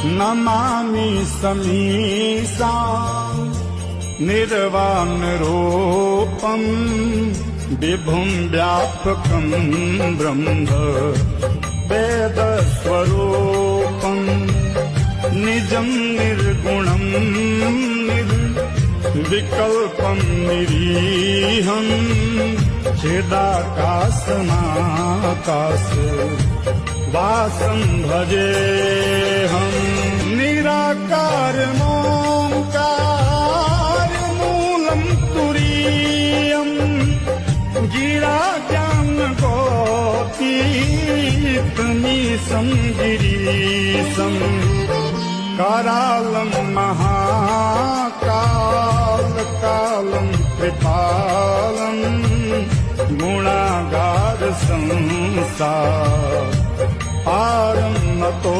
नमामि समीसां निर्वाणरूपं विभुं व्यापकं ब्रह्म वेदस्वरूपं निजं निर्गुणं निर्विकल्पं निरीहं चिदाकाशमाकाश वासं भजेऽहं निराकारमोङ्कारमूलं तुरीयं गिराज्ञानगोपीतमीशं गिरीशं करालं महाकालकालं कृपालं गुणागार संसार पारं नतो